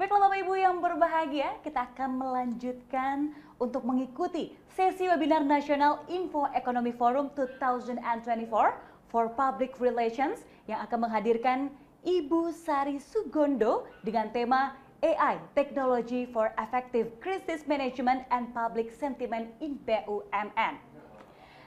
Baiklah Bapak Ibu yang berbahagia, kita akan melanjutkan untuk mengikuti sesi webinar nasional Info Economy Forum 2024 for Public Relations yang akan menghadirkan Ibu Sari Sugondo dengan tema AI, Technology for Effective Crisis Management and Public Sentiment in BUMN.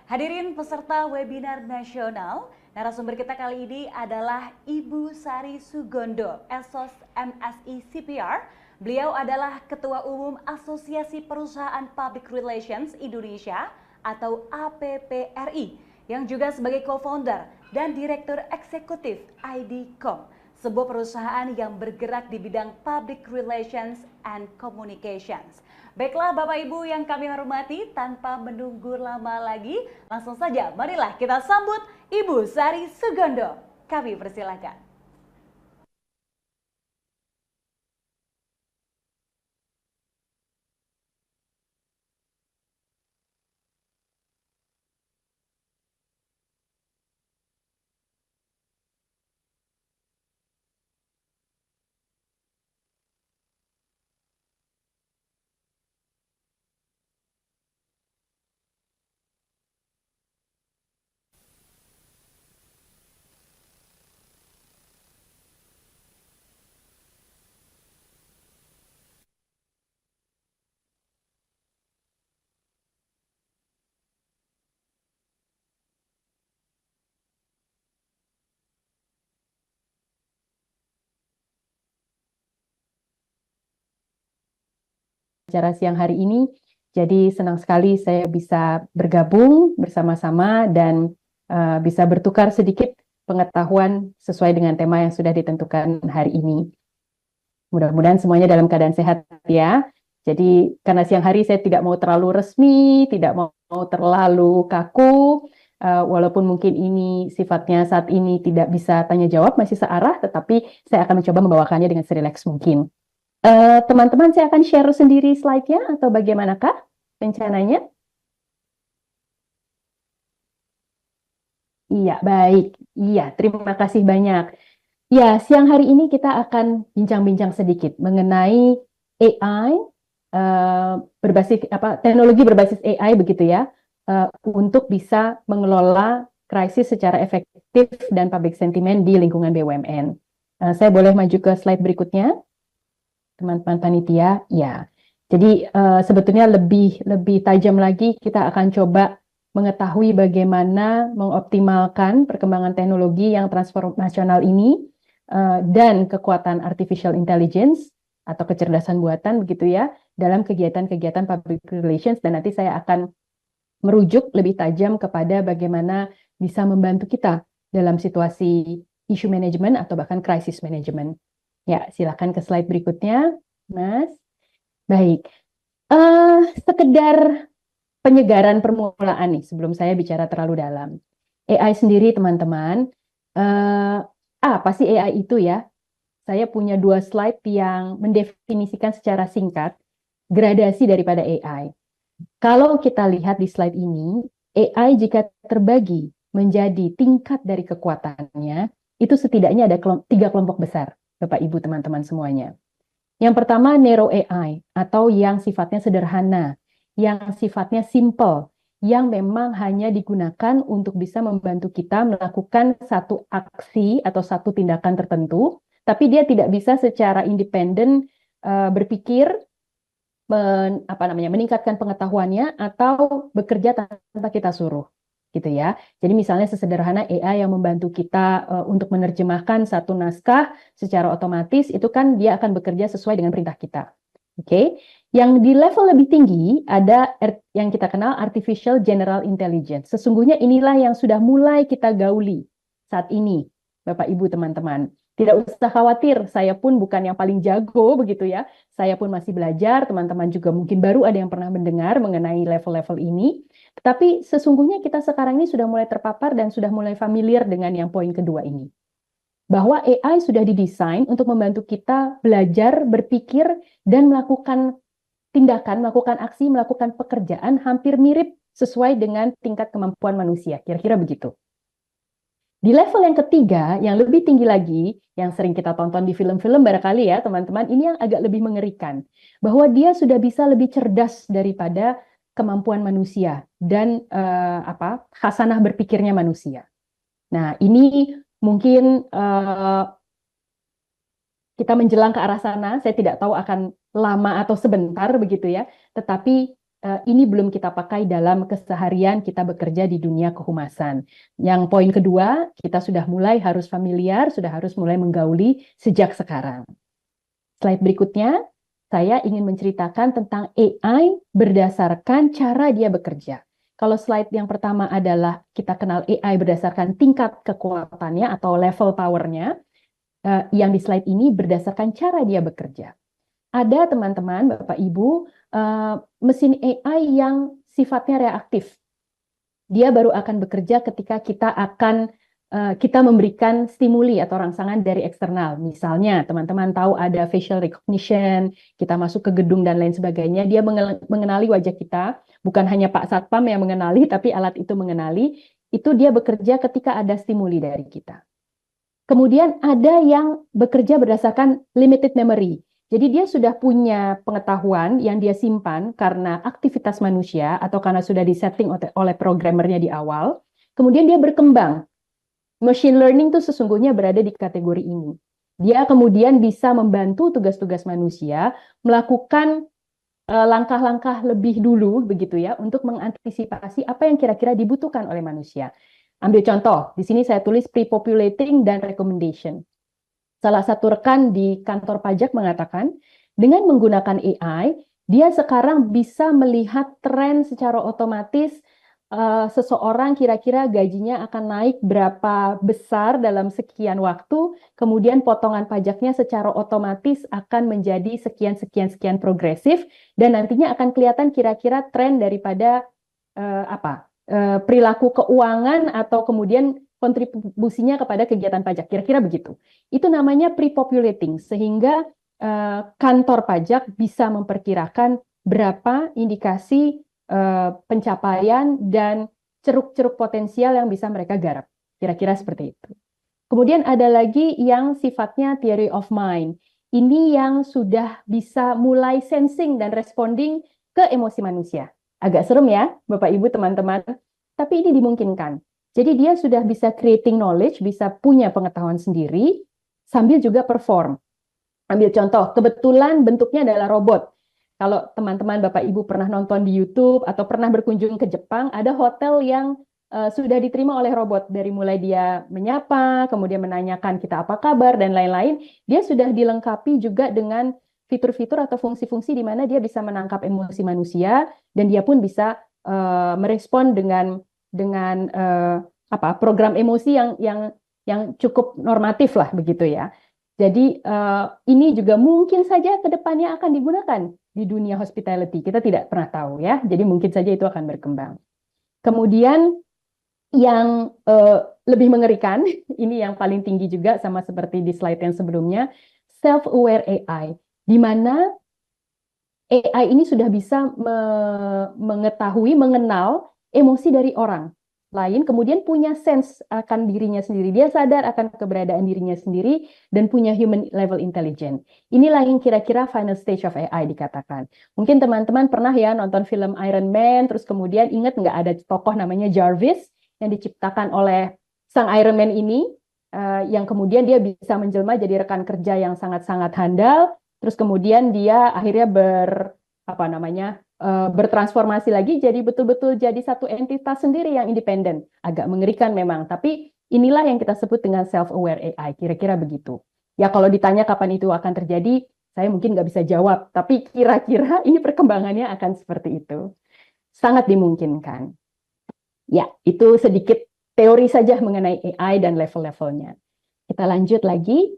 Hadirin peserta webinar nasional, narasumber kita kali ini adalah Ibu Sari Sugondo, Esos MSI CPR. Beliau adalah Ketua Umum Asosiasi Perusahaan Public Relations Indonesia atau APPRI, yang juga sebagai co-founder dan Direktur Eksekutif IDCOM, sebuah perusahaan yang bergerak di bidang Public Relations and Communications. Baiklah Bapak Ibu yang kami hormati, tanpa menunggu lama lagi, langsung saja marilah kita sambut Ibu Sari Sugondo. Kami persilakan. Acara siang hari ini, jadi senang sekali saya bisa bergabung bersama-sama dan bisa bertukar sedikit pengetahuan sesuai dengan tema yang sudah ditentukan hari ini. Mudah-mudahan semuanya dalam keadaan sehat ya. Jadi karena siang hari saya tidak mau terlalu resmi, tidak mau terlalu kaku, walaupun mungkin ini sifatnya saat ini tidak bisa tanya jawab, masih searah, tetapi saya akan mencoba membawakannya dengan serileks mungkin. Teman-teman, saya akan share sendiri slide-nya atau bagaimanakah rencananya? Iya, baik. Iya, terima kasih banyak. Ya, siang hari ini kita akan bincang-bincang sedikit mengenai AI, teknologi berbasis AI begitu ya, untuk bisa mengelola krisis secara efektif dan public sentiment di lingkungan BUMN. Saya boleh maju ke slide berikutnya? Teman-teman panitia, ya. Jadi sebetulnya lebih tajam lagi kita akan coba mengetahui bagaimana mengoptimalkan perkembangan teknologi yang transformasional ini dan kekuatan artificial intelligence atau kecerdasan buatan begitu ya dalam kegiatan-kegiatan public relations, dan nanti saya akan merujuk lebih tajam kepada bagaimana bisa membantu kita dalam situasi issue management atau bahkan crisis management. Ya, silakan ke slide berikutnya, Mas. Baik, sekedar penyegaran permulaan nih sebelum saya bicara terlalu dalam. AI sendiri, teman-teman, apa sih AI itu ya? Saya punya 2 slide yang mendefinisikan secara singkat gradasi daripada AI. Kalau kita lihat di slide ini, AI jika terbagi menjadi tingkat dari kekuatannya, itu setidaknya ada 3 kelompok besar. Bapak Ibu teman-teman semuanya. Yang pertama narrow AI atau yang sifatnya sederhana, yang sifatnya simple, yang memang hanya digunakan untuk bisa membantu kita melakukan satu aksi atau satu tindakan tertentu, tapi dia tidak bisa secara independen berpikir, meningkatkan pengetahuannya atau bekerja tanpa kita suruh. Gitu ya. Jadi misalnya sesederhana AI yang membantu kita untuk menerjemahkan satu naskah secara otomatis, itu kan dia akan bekerja sesuai dengan perintah kita. Oke. Yang di level lebih tinggi ada yang kita kenal artificial general intelligence. Sesungguhnya inilah yang sudah mulai kita gauli saat ini, Bapak Ibu teman-teman. Tidak usah khawatir, saya pun bukan yang paling jago begitu ya. Saya pun masih belajar, teman-teman juga mungkin baru ada yang pernah mendengar mengenai level-level ini. Tetapi sesungguhnya kita sekarang ini sudah mulai terpapar dan sudah mulai familiar dengan yang poin kedua ini. Bahwa AI sudah didesain untuk membantu kita belajar, berpikir, dan melakukan tindakan, melakukan aksi, melakukan pekerjaan hampir mirip sesuai dengan tingkat kemampuan manusia. Kira-kira begitu. Di level yang ketiga, yang lebih tinggi lagi, yang sering kita tonton di film-film barangkali ya teman-teman, ini yang agak lebih mengerikan. Bahwa dia sudah bisa lebih cerdas daripada kemampuan manusia dan khasanah berpikirnya manusia. Nah, ini mungkin kita menjelang ke arah sana, saya tidak tahu akan lama atau sebentar begitu ya, tetapi ini belum kita pakai dalam keseharian kita bekerja di dunia kehumasan. Yang poin kedua, kita sudah mulai harus familiar, sudah harus mulai menggauli sejak sekarang. Slide berikutnya, saya ingin menceritakan tentang AI berdasarkan cara dia bekerja. Kalau slide yang pertama adalah kita kenal AI berdasarkan tingkat kekuatannya atau level powernya, yang di slide ini berdasarkan cara dia bekerja. Ada teman-teman, Bapak Ibu, mesin AI yang sifatnya reaktif. Dia baru akan bekerja ketika kita memberikan stimuli atau rangsangan dari eksternal. Misalnya, teman-teman tahu ada facial recognition, kita masuk ke gedung dan lain sebagainya, dia mengenali wajah kita, bukan hanya Pak Satpam yang mengenali, tapi alat itu mengenali, itu dia bekerja ketika ada stimuli dari kita. Kemudian ada yang bekerja berdasarkan limited memory. Jadi dia sudah punya pengetahuan yang dia simpan karena aktivitas manusia atau karena sudah disetting oleh programmernya di awal. Kemudian dia berkembang. Machine learning itu sesungguhnya berada di kategori ini. Dia kemudian bisa membantu tugas-tugas manusia melakukan langkah-langkah lebih dulu begitu ya untuk mengantisipasi apa yang kira-kira dibutuhkan oleh manusia. Ambil contoh, di sini saya tulis pre-populating dan recommendation. Salah satu rekan di kantor pajak mengatakan, dengan menggunakan AI, dia sekarang bisa melihat tren secara otomatis seseorang kira-kira gajinya akan naik berapa besar dalam sekian waktu, kemudian potongan pajaknya secara otomatis akan menjadi sekian progresif, dan nantinya akan kelihatan kira-kira tren daripada perilaku keuangan atau kemudian kontribusinya kepada kegiatan pajak. Kira-kira begitu. Itu namanya pre-populating, sehingga kantor pajak bisa memperkirakan berapa indikasi pencapaian dan ceruk-ceruk potensial yang bisa mereka garap. Kira-kira seperti itu. Kemudian ada lagi yang sifatnya theory of mind. Ini yang sudah bisa mulai sensing dan responding ke emosi manusia. Agak serem ya, Bapak Ibu teman-teman, tapi ini dimungkinkan. Jadi dia sudah bisa creating knowledge, bisa punya pengetahuan sendiri, sambil juga perform. Ambil contoh, kebetulan bentuknya adalah robot. Kalau teman-teman Bapak Ibu pernah nonton di YouTube atau pernah berkunjung ke Jepang, ada hotel yang sudah diterima oleh robot. Dari mulai dia menyapa, kemudian menanyakan kita apa kabar, dan lain-lain. Dia sudah dilengkapi juga dengan fitur-fitur atau fungsi-fungsi di mana dia bisa menangkap emosi manusia, dan dia pun bisa merespon dengan program emosi yang cukup normatif lah begitu ya. Jadi ini juga mungkin saja ke depannya akan digunakan di dunia hospitality. Kita tidak pernah tahu ya. Jadi mungkin saja itu akan berkembang. Kemudian yang lebih mengerikan, ini yang paling tinggi juga sama seperti di slide yang sebelumnya, self-aware AI, di mana AI ini sudah bisa mengetahui, mengenal emosi dari orang lain, kemudian punya sense akan dirinya sendiri. Dia sadar akan keberadaan dirinya sendiri dan punya human level intelligence. Inilah yang kira-kira final stage of AI dikatakan. Mungkin teman-teman pernah ya nonton film Iron Man, terus kemudian ingat nggak ada tokoh namanya Jarvis yang diciptakan oleh sang Iron Man ini, yang kemudian dia bisa menjelma jadi rekan kerja yang sangat-sangat handal, terus kemudian dia akhirnya bertransformasi lagi jadi betul-betul jadi satu entitas sendiri yang independen. Agak mengerikan memang, tapi inilah yang kita sebut dengan self-aware AI, kira-kira begitu. Ya kalau ditanya kapan itu akan terjadi, saya mungkin nggak bisa jawab, tapi kira-kira ini perkembangannya akan seperti itu. Sangat dimungkinkan. Ya, itu sedikit teori saja mengenai AI dan level-levelnya. Kita lanjut lagi.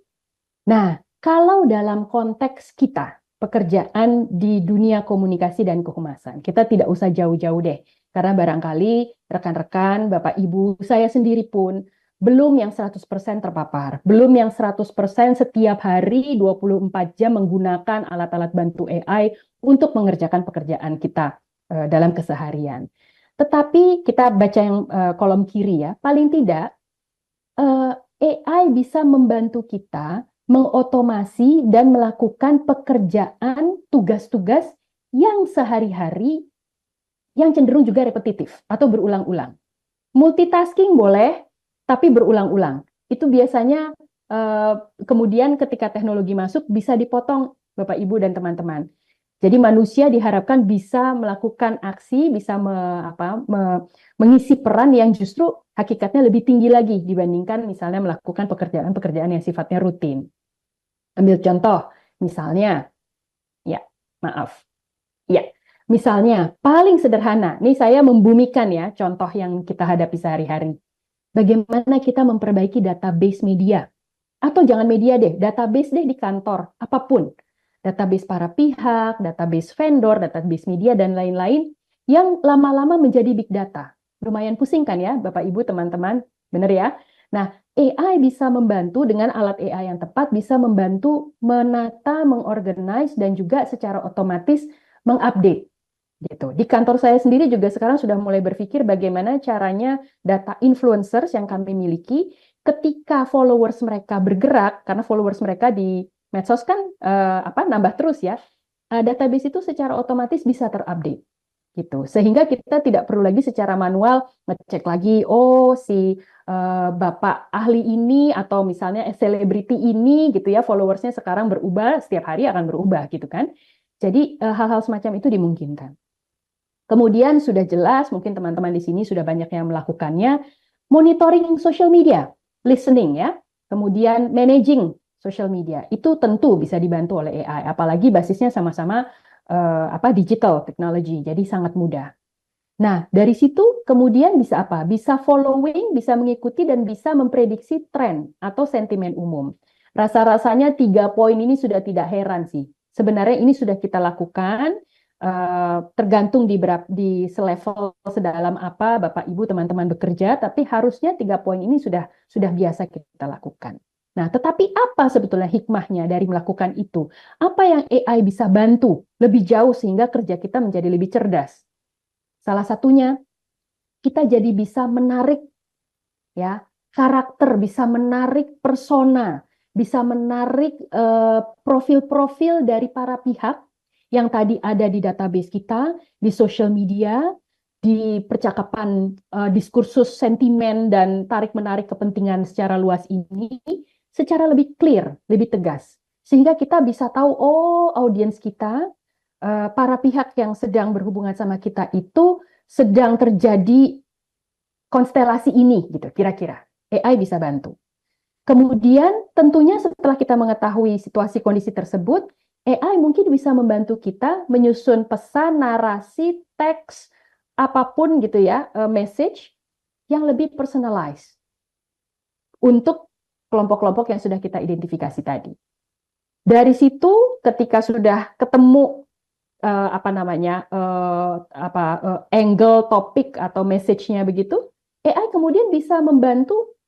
Nah, kalau dalam konteks kita, pekerjaan di dunia komunikasi dan kehumasan, kita tidak usah jauh-jauh deh, karena barangkali rekan-rekan, Bapak Ibu, saya sendiri pun belum yang 100% terpapar, belum yang 100% setiap hari 24 jam menggunakan alat-alat bantu AI untuk mengerjakan pekerjaan kita dalam keseharian. Tetapi kita baca yang kolom kiri ya, paling tidak AI bisa membantu kita mengotomasi dan melakukan pekerjaan tugas-tugas yang sehari-hari yang cenderung juga repetitif atau berulang-ulang. Multitasking boleh, tapi berulang-ulang. Itu biasanya kemudian ketika teknologi masuk bisa dipotong Bapak Ibu dan teman-teman. Jadi manusia diharapkan bisa melakukan aksi, bisa mengisi peran yang justru hakikatnya lebih tinggi lagi dibandingkan misalnya melakukan pekerjaan-pekerjaan yang sifatnya rutin. Ambil contoh, misalnya, ya maaf, ya misalnya paling sederhana, nih saya membumikan ya contoh yang kita hadapi sehari-hari. Bagaimana kita memperbaiki database media, atau jangan media deh, database deh di kantor, apapun. Database para pihak, database vendor, database media, dan lain-lain yang lama-lama menjadi big data. Lumayan pusing kan ya, Bapak Ibu, teman-teman? Benar ya? Nah, AI bisa membantu dengan alat AI yang tepat, bisa membantu menata, mengorganize, dan juga secara otomatis mengupdate. Gitu. Di kantor saya sendiri juga sekarang sudah mulai berpikir bagaimana caranya data influencers yang kami miliki ketika followers mereka bergerak, karena followers mereka di medsos kan nambah terus ya, database itu secara otomatis bisa terupdate gitu, sehingga kita tidak perlu lagi secara manual ngecek lagi, oh si bapak ahli ini atau misalnya selebriti ini gitu ya, followersnya sekarang berubah, setiap hari akan berubah gitu kan. Jadi hal-hal semacam itu dimungkinkan. Kemudian sudah jelas, mungkin teman-teman di sini sudah banyak yang melakukannya, monitoring social media, listening ya, kemudian managing social media, itu tentu bisa dibantu oleh AI, apalagi basisnya sama-sama digital technology, jadi sangat mudah. Nah, dari situ kemudian bisa apa? Bisa following, bisa mengikuti, dan bisa memprediksi tren atau sentimen umum. Rasa-rasanya 3 poin ini sudah tidak heran sih. Sebenarnya ini sudah kita lakukan, tergantung di selevel sedalam apa Bapak Ibu teman-teman bekerja, tapi harusnya 3 poin ini sudah biasa kita lakukan. Nah, tetapi apa sebetulnya hikmahnya dari melakukan itu? Apa yang AI bisa bantu lebih jauh sehingga kerja kita menjadi lebih cerdas? Salah satunya kita jadi bisa menarik ya karakter, bisa menarik persona, bisa menarik profil-profil dari para pihak yang tadi ada di database kita, di social media, di percakapan diskursus sentimen dan tarik-menarik kepentingan secara luas ini secara lebih clear, lebih tegas. Sehingga kita bisa tahu, oh audiens kita, para pihak yang sedang berhubungan sama kita itu sedang terjadi konstelasi ini, gitu kira-kira. AI bisa bantu. Kemudian tentunya setelah kita mengetahui situasi kondisi tersebut, AI mungkin bisa membantu kita menyusun pesan, narasi, teks, apapun gitu ya, message yang lebih personalized untuk kelompok-kelompok yang sudah kita identifikasi tadi. Dari situ ketika sudah ketemu angle topik atau message-nya begitu, AI kemudian bisa membantu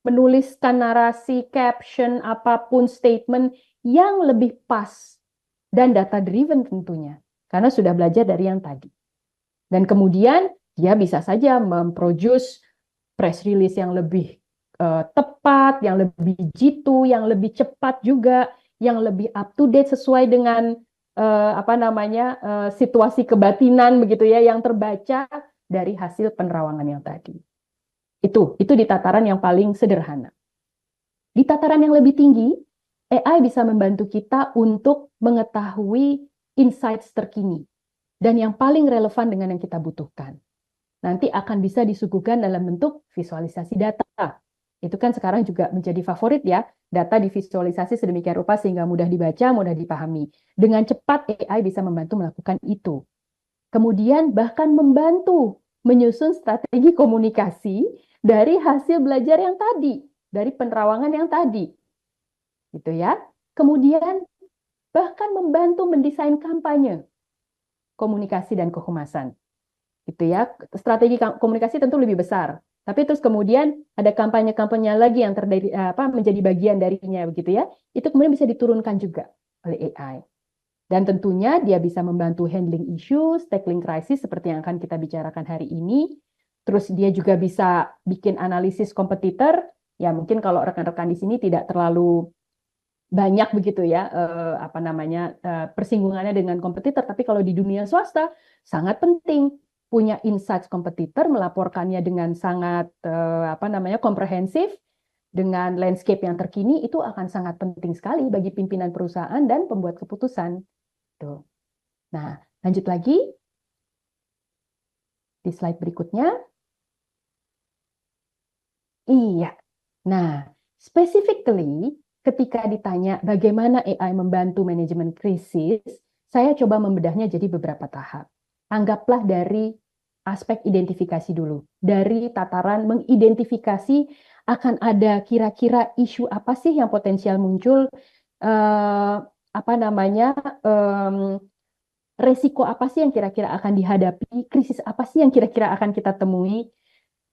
menuliskan narasi, caption, apapun statement yang lebih pas dan data driven tentunya, karena sudah belajar dari yang tadi. Dan kemudian dia bisa saja memproduce press release yang lebih tepat, yang lebih jitu, yang lebih cepat juga, yang lebih up to date sesuai dengan situasi kebatinan begitu ya, yang terbaca dari hasil penerawangan yang tadi. Itu di tataran yang paling sederhana. Di tataran yang lebih tinggi, AI bisa membantu kita untuk mengetahui insights terkini dan yang paling relevan dengan yang kita butuhkan. Nanti akan bisa disuguhkan dalam bentuk visualisasi data. Itu kan sekarang juga menjadi favorit ya, data divisualisasi sedemikian rupa sehingga mudah dibaca, mudah dipahami. Dengan cepat AI bisa membantu melakukan itu. Kemudian bahkan membantu menyusun strategi komunikasi dari hasil belajar yang tadi, dari penerawangan yang tadi. Gitu ya. Kemudian bahkan membantu mendesain kampanye komunikasi dan kehumasan. Gitu ya. Strategi komunikasi tentu lebih besar. Tapi terus kemudian ada kampanye-kampanye lagi yang menjadi bagian darinya begitu ya. Itu kemudian bisa diturunkan juga oleh AI. Dan tentunya dia bisa membantu handling issues, tackling crisis seperti yang akan kita bicarakan hari ini. terus dia juga bisa bikin analisis kompetitor. Ya mungkin kalau rekan-rekan di sini tidak terlalu banyak begitu ya apa namanya persinggungannya dengan kompetitor, tapi kalau di dunia swasta sangat penting punya insights kompetitor, melaporkannya dengan sangat apa namanya komprehensif dengan landscape yang terkini, itu akan sangat penting sekali bagi pimpinan perusahaan dan pembuat keputusan. Tuh. Nah, lanjut lagi di slide berikutnya. Iya. Nah, specifically ketika ditanya bagaimana AI membantu manajemen krisis, saya coba membedahnya jadi beberapa tahap. Anggaplah dari aspek identifikasi dulu. Dari tataran mengidentifikasi akan ada kira-kira isu apa sih yang potensial muncul, apa namanya, resiko apa sih yang kira-kira akan dihadapi, krisis apa sih yang kira-kira akan kita temui.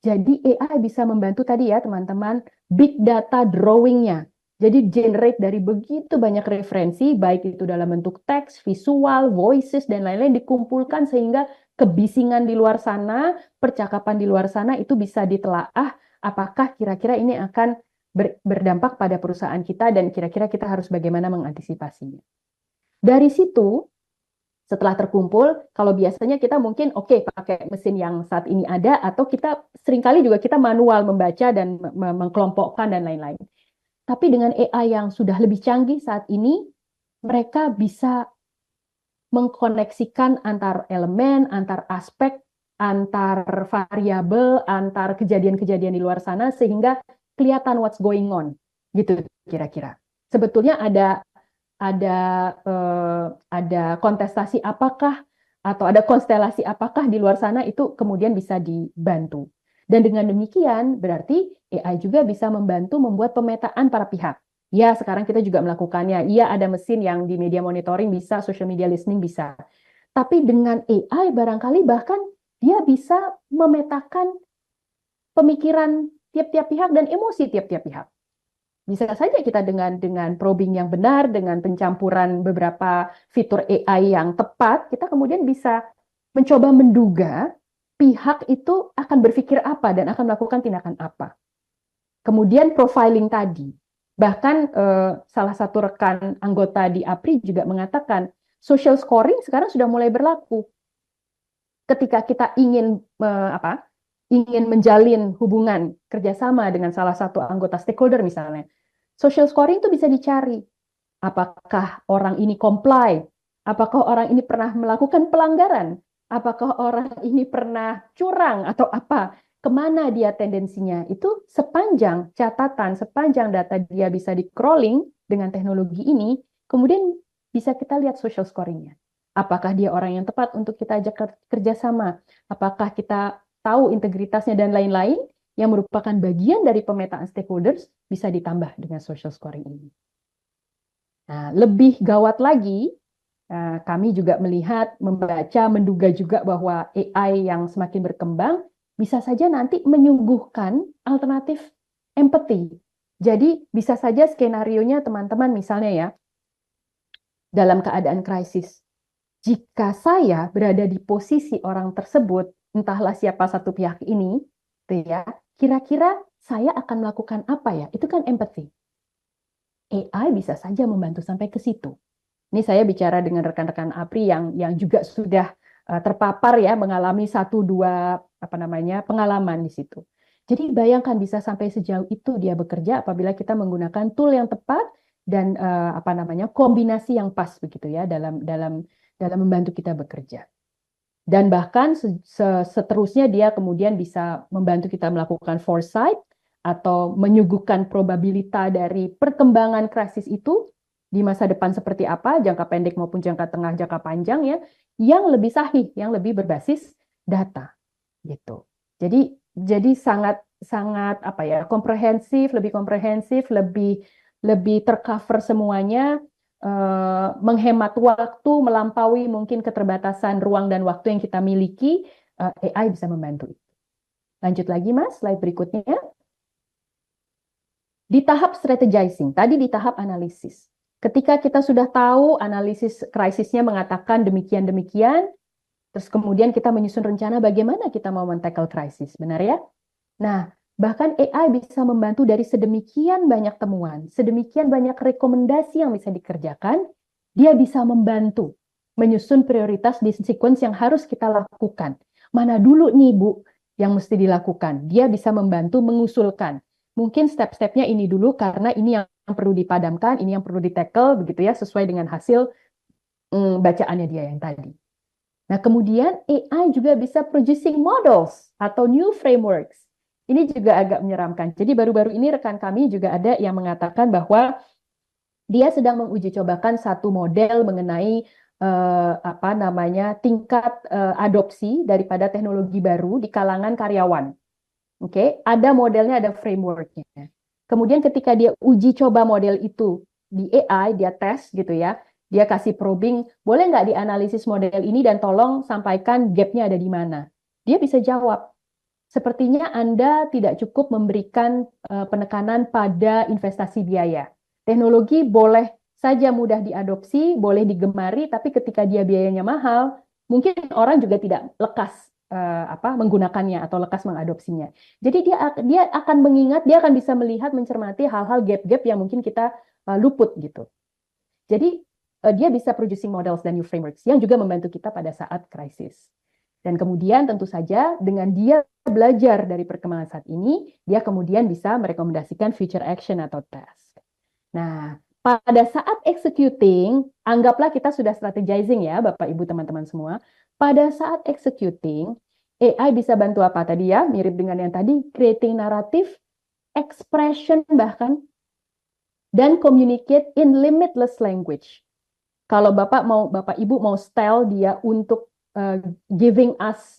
Jadi AI bisa membantu tadi ya teman-teman, big data drawing-nya. Jadi generate dari begitu banyak referensi, baik itu dalam bentuk teks, visual, voices, dan lain-lain dikumpulkan sehingga kebisingan di luar sana, percakapan di luar sana itu bisa ditelaah apakah kira-kira ini akan berdampak pada perusahaan kita dan kira-kira kita harus bagaimana mengantisipasinya. Dari situ, setelah terkumpul, kalau biasanya kita mungkin oke pakai mesin yang saat ini ada, atau kita seringkali juga kita manual membaca dan mengkelompokkan dan lain-lain. Tapi dengan AI yang sudah lebih canggih saat ini, mereka bisa mengkoneksikan antar elemen, antar aspek, antar variabel, antar kejadian-kejadian di luar sana sehingga kelihatan what's going on, gitu kira-kira. Sebetulnya ada kontestasi apakah atau ada konstelasi apakah di luar sana itu kemudian bisa dibantu. Dan dengan demikian berarti AI juga bisa membantu membuat pemetaan para pihak. Ya, sekarang kita juga melakukannya. Iya, ada mesin yang di media monitoring bisa, social media listening bisa. Tapi dengan AI barangkali bahkan dia bisa memetakan pemikiran tiap-tiap pihak dan emosi tiap-tiap pihak. Bisa saja kita dengan probing yang benar, dengan pencampuran beberapa fitur AI yang tepat, kita kemudian bisa mencoba menduga pihak itu akan berpikir apa dan akan melakukan tindakan apa. Kemudian profiling tadi, bahkan salah satu rekan anggota di APRI juga mengatakan social scoring sekarang sudah mulai berlaku. Ketika kita ingin ingin menjalin hubungan kerjasama dengan salah satu anggota stakeholder misalnya, social scoring itu bisa dicari. Apakah orang ini comply? Apakah orang ini pernah melakukan pelanggaran? Apakah orang ini pernah curang atau apa? Kemana dia tendensinya? Itu sepanjang catatan, sepanjang data dia bisa di-crawling dengan teknologi ini, kemudian bisa kita lihat social scoring-nya. Apakah dia orang yang tepat untuk kita ajak kerjasama? Apakah kita tahu integritasnya dan lain-lain? Yang merupakan bagian dari pemetaan stakeholders bisa ditambah dengan social scoring ini. Nah, lebih gawat lagi, kami juga melihat, membaca, menduga juga bahwa AI yang semakin berkembang bisa saja nanti menyuguhkan alternatif empathy. Jadi bisa saja skenario-nya teman-teman misalnya ya, dalam keadaan krisis. Jika saya berada di posisi orang tersebut, entahlah siapa satu pihak ini, ya, kira-kira saya akan melakukan apa ya? Itu kan empathy. AI bisa saja membantu sampai ke situ. Ini saya bicara dengan rekan-rekan APRI yang juga sudah terpapar ya, mengalami 1-2 pengalaman di situ. Jadi bayangkan bisa sampai sejauh itu dia bekerja apabila kita menggunakan tool yang tepat dan kombinasi yang pas begitu ya dalam membantu kita bekerja. Dan bahkan seterusnya dia kemudian bisa membantu kita melakukan foresight atau menyuguhkan probabilitas dari perkembangan krisis itu di masa depan seperti apa, jangka pendek maupun jangka tengah, jangka panjang ya, yang lebih sahih, yang lebih berbasis data gitu. Jadi sangat komprehensif, lebih tercover semuanya. Menghemat waktu, melampaui mungkin keterbatasan ruang dan waktu yang kita miliki, AI bisa membantu. Lanjut lagi Mas, slide berikutnya. Di tahap strategizing, tadi di tahap analisis. Ketika kita sudah tahu analisis krisisnya mengatakan demikian-demikian, Terus kemudian kita menyusun rencana bagaimana kita mau men-tackle krisis, benar ya? Nah, bahkan AI bisa membantu dari sedemikian banyak temuan, sedemikian banyak rekomendasi yang bisa dikerjakan, dia bisa membantu menyusun prioritas di sequence yang harus kita lakukan. Mana dulu nih, Bu, yang mesti dilakukan? Dia bisa membantu mengusulkan. Mungkin step-stepnya ini dulu karena ini yang perlu dipadamkan, ini yang perlu di-tackle, begitu ya, sesuai dengan hasil bacaannya dia yang tadi. Nah, kemudian AI juga bisa producing models atau new frameworks. Ini juga agak menyeramkan. Jadi baru-baru ini rekan kami juga ada yang mengatakan bahwa dia sedang menguji cobakan satu model mengenai apa namanya tingkat adopsi daripada teknologi baru di kalangan karyawan. Oke, ada modelnya, ada frameworknya. Kemudian ketika dia uji coba model itu di AI, dia tes gitu ya, dia kasih probing, boleh nggak dianalisis model ini dan tolong sampaikan gap-nya ada di mana? Dia bisa jawab, sepertinya Anda tidak cukup memberikan penekanan pada investasi biaya. Teknologi boleh saja mudah diadopsi, boleh digemari, tapi ketika dia biayanya mahal, mungkin orang juga tidak lekas menggunakannya atau lekas mengadopsinya. Jadi dia akan mengingat, dia akan bisa melihat, mencermati hal-hal gap-gap yang mungkin kita luput gitu. Jadi dia bisa producing models dan new frameworks yang juga membantu kita pada saat krisis. Dan kemudian tentu saja dengan dia belajar dari perkembangan saat ini, dia kemudian bisa merekomendasikan future action atau task. Nah, pada saat executing, anggaplah kita sudah strategizing ya, Bapak Ibu teman-teman semua. Pada saat executing, AI bisa bantu apa tadi ya? Mirip dengan yang tadi, creating narrative, expression bahkan, dan communicate in limitless language. Kalau Bapak Ibu mau style dia untuk giving us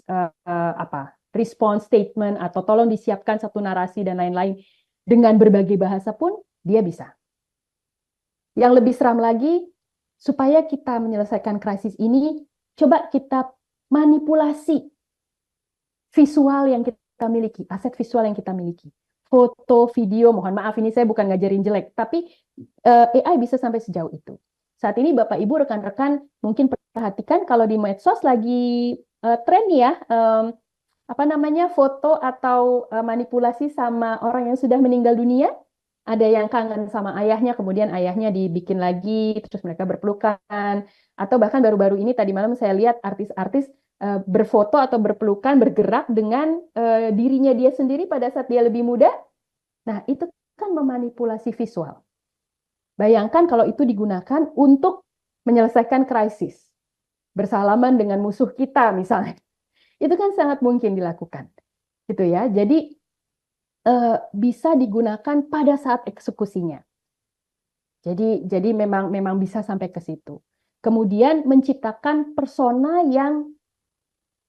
response statement atau tolong disiapkan satu narasi dan lain-lain dengan berbagai bahasa pun dia bisa. Yang lebih seram lagi, supaya kita menyelesaikan krisis ini, coba kita manipulasi visual yang kita miliki, aset visual yang kita miliki. Foto, video, mohon maaf ini saya bukan ngajarin jelek, tapi AI bisa sampai sejauh itu. Saat ini Bapak Ibu rekan-rekan mungkin perhatikan kalau di medsos lagi tren ya, foto atau manipulasi sama orang yang sudah meninggal dunia. Ada yang kangen sama ayahnya, kemudian ayahnya dibikin lagi, terus mereka berpelukan. Atau bahkan baru-baru ini tadi malam saya lihat artis-artis berfoto atau berpelukan, bergerak dengan dirinya dia sendiri pada saat dia lebih muda. Nah, itu kan memanipulasi visual. Bayangkan kalau itu digunakan untuk menyelesaikan krisis. Bersalaman dengan musuh kita misalnya. Itu kan sangat mungkin dilakukan. Gitu ya. Jadi bisa digunakan pada saat eksekusinya. Jadi memang bisa sampai ke situ. Kemudian menciptakan persona yang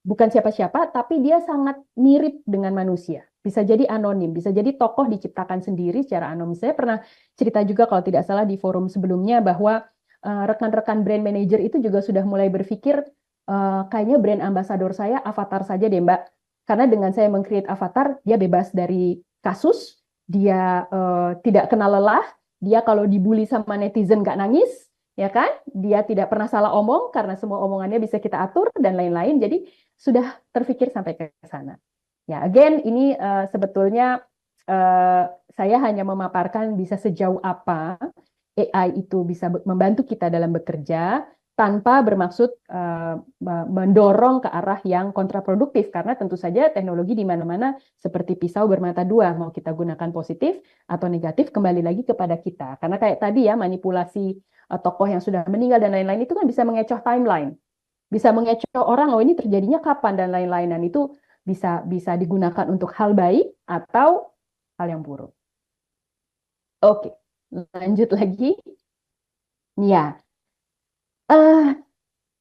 bukan siapa-siapa, tapi dia sangat mirip dengan manusia. Bisa jadi anonim, bisa jadi tokoh diciptakan sendiri secara anonim. Saya pernah cerita juga kalau tidak salah di forum sebelumnya bahwa rekan-rekan brand manager itu juga sudah mulai berpikir kayaknya brand ambassador saya avatar saja deh Mbak. Karena dengan saya meng-create avatar, dia bebas dari kasus, dia tidak kenal lelah, dia kalau dibully sama netizen nggak nangis, ya kan? Dia tidak pernah salah omong karena semua omongannya bisa kita atur dan lain-lain. Jadi sudah terpikir sampai ke sana. Ya, again ini sebetulnya saya hanya memaparkan bisa sejauh apa AI itu bisa membantu kita dalam bekerja tanpa bermaksud mendorong ke arah yang kontraproduktif karena tentu saja teknologi di mana-mana seperti pisau bermata dua, mau kita gunakan positif atau negatif kembali lagi kepada kita. Karena kayak tadi ya manipulasi tokoh yang sudah meninggal dan lain-lain itu kan bisa mengecoh timeline. Bisa mengecoh orang, oh ini terjadinya kapan dan lain-lain, dan itu bisa digunakan untuk hal baik atau hal yang buruk. Oke, lanjut lagi. Ya,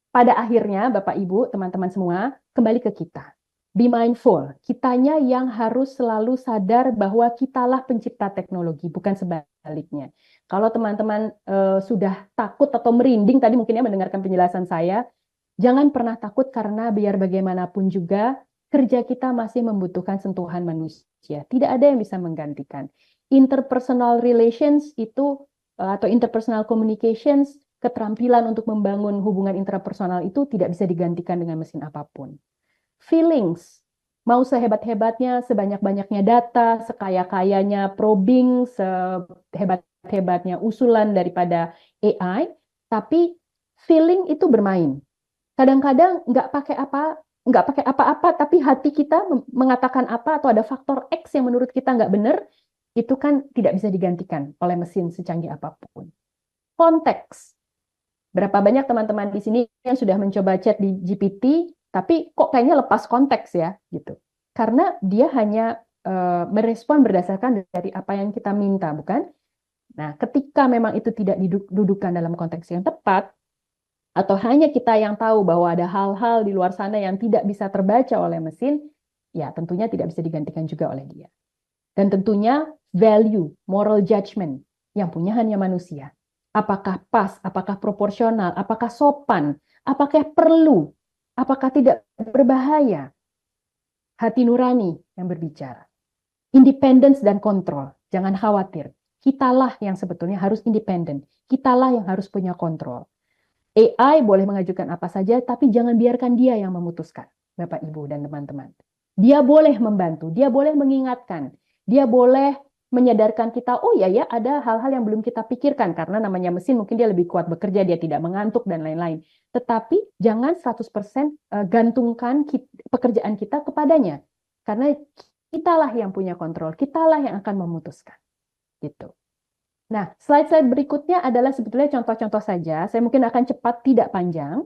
pada akhirnya Bapak Ibu, teman-teman semua, kembali ke kita. Be mindful, kitanya yang harus selalu sadar bahwa kitalah pencipta teknologi, bukan sebaliknya. Kalau teman-teman sudah takut atau merinding tadi mungkin ya mendengarkan penjelasan saya, jangan pernah takut karena biar bagaimanapun juga kerja kita masih membutuhkan sentuhan manusia. Tidak ada yang bisa menggantikan. Interpersonal relations itu atau interpersonal communications keterampilan untuk membangun hubungan intrapersonal itu tidak bisa digantikan dengan mesin apapun. Feelings, mau sehebat-hebatnya, sebanyak-banyaknya data, sekaya-kayanya probing, sehebat-hebatnya usulan daripada AI, tapi feeling itu bermain. Kadang-kadang nggak pakai apa-apa, tapi hati kita mengatakan apa atau ada faktor X yang menurut kita nggak benar, itu kan tidak bisa digantikan oleh mesin secanggih apapun. Konteks. Berapa banyak teman-teman di sini yang sudah mencoba chat di GPT, tapi kok kayaknya lepas konteks ya, gitu. Karena dia hanya merespon berdasarkan dari apa yang kita minta, bukan? Nah, ketika memang itu tidak didudukan dalam konteks yang tepat, atau hanya kita yang tahu bahwa ada hal-hal di luar sana yang tidak bisa terbaca oleh mesin, ya tentunya tidak bisa digantikan juga oleh dia. Dan tentunya value, moral judgment yang punya hanya manusia. Apakah pas, apakah proporsional, apakah sopan, apakah perlu, apakah tidak berbahaya. Hati nurani yang berbicara. Independence dan kontrol. Jangan khawatir. Kitalah yang sebetulnya harus independen. Kitalah yang harus punya kontrol. AI boleh mengajukan apa saja, tapi jangan biarkan dia yang memutuskan, Bapak, Ibu, dan teman-teman. Dia boleh membantu, dia boleh mengingatkan, dia boleh menyadarkan kita, oh ya ada hal-hal yang belum kita pikirkan, karena namanya mesin mungkin dia lebih kuat bekerja, dia tidak mengantuk, dan lain-lain. Tetapi jangan 100% gantungkan pekerjaan kita kepadanya, karena kitalah yang punya kontrol, kitalah yang akan memutuskan. Gitu. Nah, slide-slide berikutnya adalah sebetulnya contoh-contoh saja. Saya mungkin akan cepat, tidak panjang.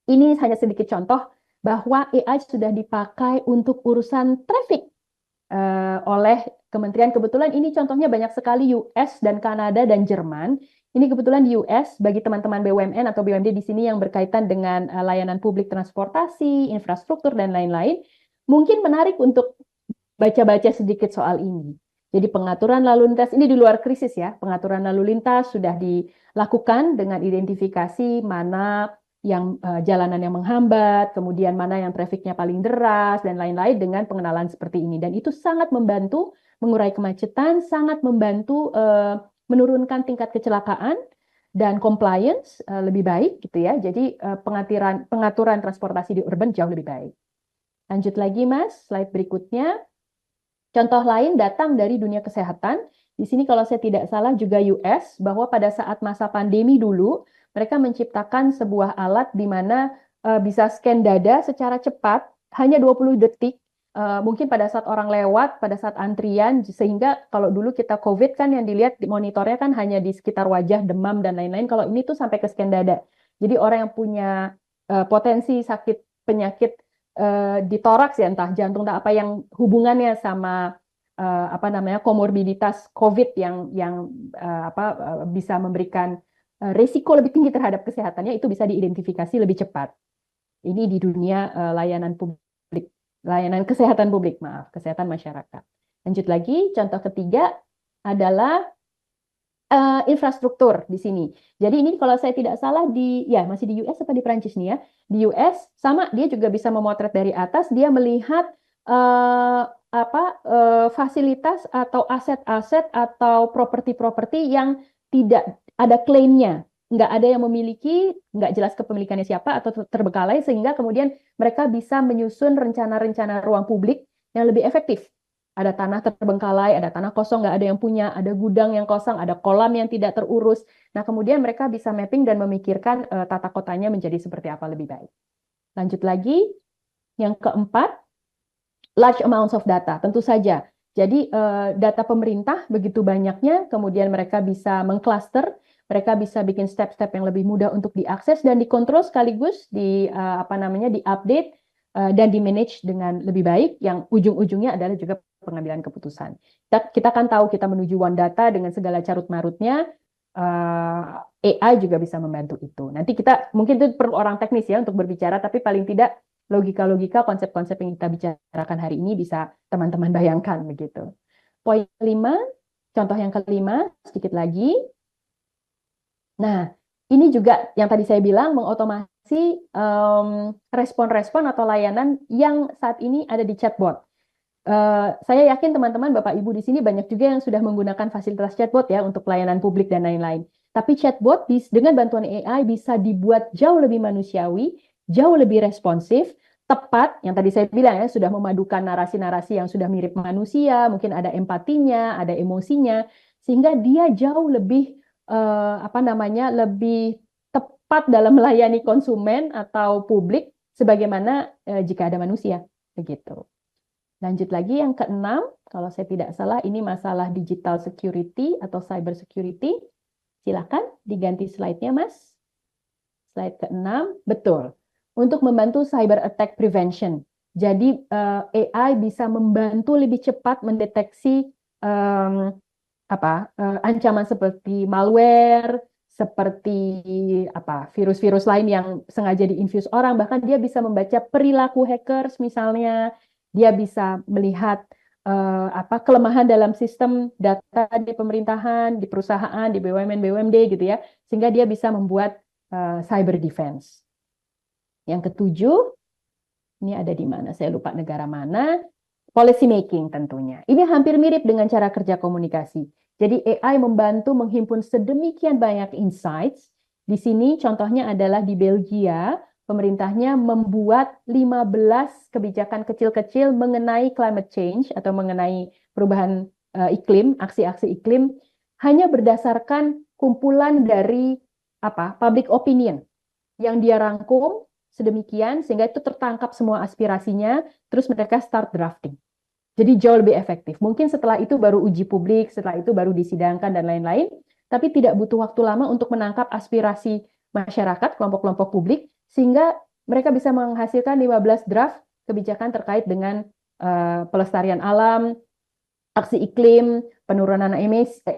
Ini hanya sedikit contoh bahwa AI sudah dipakai untuk urusan traffic oleh kementerian. Kebetulan ini contohnya banyak sekali US dan Kanada dan Jerman. Ini kebetulan di US bagi teman-teman BUMN atau BUMD di sini yang berkaitan dengan layanan publik transportasi, infrastruktur, dan lain-lain. Mungkin menarik untuk baca-baca sedikit soal ini. Jadi pengaturan lalu lintas ini di luar krisis ya. Pengaturan lalu lintas sudah dilakukan dengan identifikasi mana yang jalanan yang menghambat, kemudian mana yang trafiknya paling deras dan lain-lain dengan pengenalan seperti ini. Dan itu sangat membantu mengurai kemacetan, sangat membantu menurunkan tingkat kecelakaan dan compliance lebih baik gitu ya. Jadi pengaturan transportasi di urban jauh lebih baik. Lanjut lagi Mas, slide berikutnya. Contoh lain datang dari dunia kesehatan. Di sini kalau saya tidak salah juga US, bahwa pada saat masa pandemi dulu, mereka menciptakan sebuah alat di mana bisa scan dada secara cepat, hanya 20 detik, mungkin pada saat orang lewat, pada saat antrian, sehingga kalau dulu kita COVID kan yang dilihat di monitornya kan hanya di sekitar wajah, demam, dan lain-lain, kalau ini tuh sampai ke scan dada. Jadi orang yang punya potensi sakit penyakit di toraks ya entah jantung entah apa yang hubungannya sama apa namanya komorbiditas COVID yang bisa memberikan risiko lebih tinggi terhadap kesehatannya itu bisa diidentifikasi lebih cepat. Ini di dunia layanan publik, layanan kesehatan publik, maaf, kesehatan masyarakat. Lanjut lagi, contoh ketiga adalah infrastruktur di sini. Jadi ini kalau saya tidak salah masih di US apa di Prancis nih ya. Di US sama dia juga bisa memotret dari atas, dia melihat fasilitas atau aset-aset atau properti-properti yang tidak ada klaimnya, nggak ada yang memiliki, nggak jelas kepemilikannya siapa atau terbengkalai, sehingga kemudian mereka bisa menyusun rencana-rencana ruang publik yang lebih efektif. Ada tanah terbengkalai, ada tanah kosong, nggak ada yang punya, ada gudang yang kosong, ada kolam yang tidak terurus. Nah, kemudian mereka bisa mapping dan memikirkan tata kotanya menjadi seperti apa lebih baik. Lanjut lagi, yang keempat, large amounts of data, tentu saja. Jadi data pemerintah begitu banyaknya, kemudian mereka bisa mengcluster, mereka bisa bikin step-step yang lebih mudah untuk diakses dan dikontrol sekaligus diupdate dan dimanage dengan lebih baik, yang ujung-ujungnya adalah juga pengambilan keputusan. Kita kan tahu kita menuju one data dengan segala carut-marutnya, AI juga bisa membantu itu. Nanti kita mungkin itu perlu orang teknis ya untuk berbicara, tapi paling tidak logika-logika, konsep-konsep yang kita bicarakan hari ini bisa teman-teman bayangkan begitu. Poin 5, contoh yang kelima, sedikit lagi. Nah, ini juga yang tadi saya bilang mengotomasi respon-respon atau layanan yang saat ini ada di chatbot. Saya yakin teman-teman, Bapak Ibu di sini banyak juga yang sudah menggunakan fasilitas chatbot ya untuk pelayanan publik dan lain-lain. Tapi chatbot dengan bantuan AI bisa dibuat jauh lebih manusiawi, jauh lebih responsif, tepat, yang tadi saya bilang ya, sudah memadukan narasi-narasi yang sudah mirip manusia, mungkin ada empatinya, ada emosinya, sehingga dia jauh lebih lebih tepat dalam melayani konsumen atau publik sebagaimana jika ada manusia, begitu. Lanjut lagi yang keenam, kalau saya tidak salah ini masalah digital security atau cyber security. Silakan diganti slide-nya, Mas. Slide keenam, betul. Untuk membantu cyber attack prevention. Jadi AI bisa membantu lebih cepat mendeteksi ancaman seperti malware, seperti virus-virus lain yang sengaja diinfuse orang, bahkan dia bisa membaca perilaku hackers misalnya, dia bisa melihat kelemahan dalam sistem data di pemerintahan, di perusahaan, di BUMN, BUMD gitu ya, sehingga dia bisa membuat cyber defense. Yang ketujuh, ini ada di mana? Saya lupa negara mana. Policy making tentunya. Ini hampir mirip dengan cara kerja komunikasi. Jadi AI membantu menghimpun sedemikian banyak insights. Di sini contohnya adalah di Belgia, pemerintahnya membuat 15 kebijakan kecil-kecil mengenai climate change atau mengenai perubahan iklim, aksi-aksi iklim, hanya berdasarkan kumpulan dari public opinion yang dia rangkum sedemikian sehingga itu tertangkap semua aspirasinya, terus mereka start drafting. Jadi jauh lebih efektif. Mungkin setelah itu baru uji publik, setelah itu baru disidangkan dan lain-lain, tapi tidak butuh waktu lama untuk menangkap aspirasi masyarakat, kelompok-kelompok publik, sehingga mereka bisa menghasilkan 15 draft kebijakan terkait dengan pelestarian alam, aksi iklim, penurunan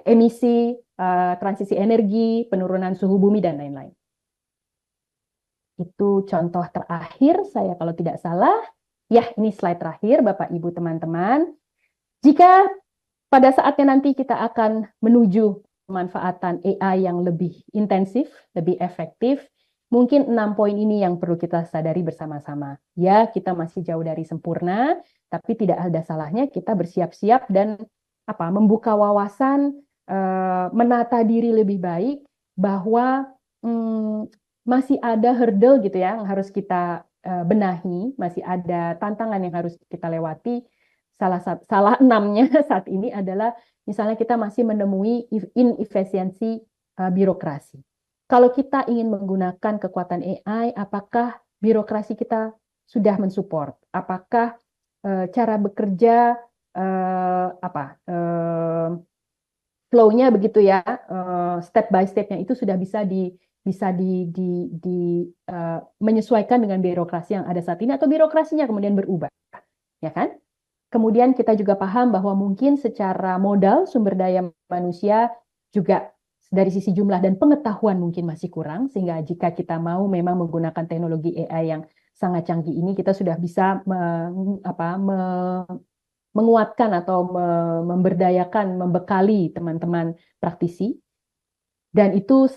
emisi, transisi energi, penurunan suhu bumi, dan lain-lain. Itu contoh terakhir saya kalau tidak salah. Ya, ini slide terakhir Bapak Ibu teman-teman. Jika pada saatnya nanti kita akan menuju pemanfaatan AI yang lebih intensif, lebih efektif, mungkin 6 poin ini yang perlu kita sadari bersama-sama. Ya, kita masih jauh dari sempurna, tapi tidak ada salahnya kita bersiap-siap dan membuka wawasan, menata diri lebih baik, bahwa masih ada hurdle gitu ya yang harus kita benahi, masih ada tantangan yang harus kita lewati. Salah enamnya saat ini adalah misalnya kita masih menemui inefisiensi birokrasi. Kalau kita ingin menggunakan kekuatan AI, apakah birokrasi kita sudah mensupport? Apakah cara bekerja flow-nya begitu ya, step by step-nya itu sudah bisa menyesuaikan dengan birokrasi yang ada saat ini, atau birokrasinya kemudian berubah, ya kan? Kemudian kita juga paham bahwa mungkin secara modal sumber daya manusia juga dari sisi jumlah dan pengetahuan mungkin masih kurang, sehingga jika kita mau memang menggunakan teknologi AI yang sangat canggih ini, kita sudah bisa menguatkan atau memberdayakan, membekali teman-teman praktisi. Dan itu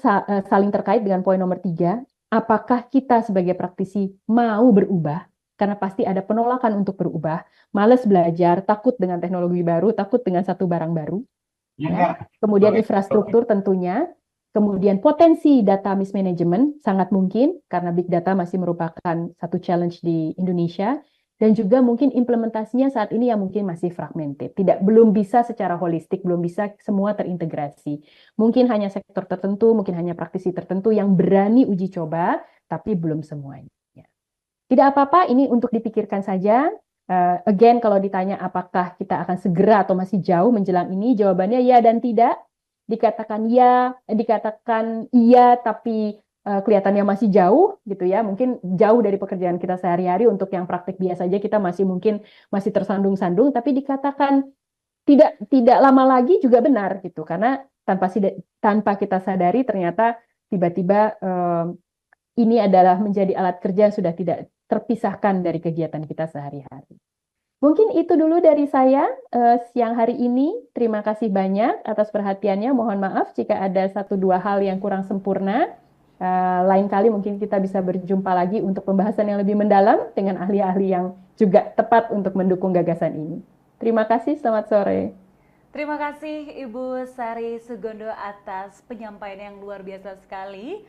saling terkait dengan poin nomor 3, apakah kita sebagai praktisi mau berubah? Karena pasti ada penolakan untuk berubah, malas belajar, takut dengan teknologi baru, takut dengan satu barang baru. Ya. Kemudian infrastruktur tentunya, kemudian potensi data mismanagement sangat mungkin karena big data masih merupakan satu challenge di Indonesia, dan juga mungkin implementasinya saat ini yang mungkin masih fragmented, belum bisa secara holistik, belum bisa semua terintegrasi. Mungkin hanya sektor tertentu, mungkin hanya praktisi tertentu yang berani uji coba, tapi belum semuanya. Tidak apa-apa, ini untuk dipikirkan saja. Again, kalau ditanya apakah kita akan segera atau masih jauh menjelang ini, jawabannya ya dan tidak. Dikatakan iya, tapi kelihatannya masih jauh gitu ya. Mungkin jauh dari pekerjaan kita sehari-hari. Untuk yang praktik biasa saja kita masih tersandung-sandung, tapi dikatakan tidak lama lagi juga benar gitu. Karena tanpa kita sadari ternyata tiba-tiba ini adalah menjadi alat kerja yang sudah tidak terpisahkan dari kegiatan kita sehari-hari. Mungkin itu dulu dari saya siang hari ini. Terima kasih banyak atas perhatiannya. Mohon maaf jika ada 1-2 hal yang kurang sempurna. Lain kali mungkin kita bisa berjumpa lagi untuk pembahasan yang lebih mendalam dengan ahli-ahli yang juga tepat untuk mendukung gagasan ini. Terima kasih, selamat sore. Terima kasih Ibu Sari Sugondo atas penyampaian yang luar biasa sekali.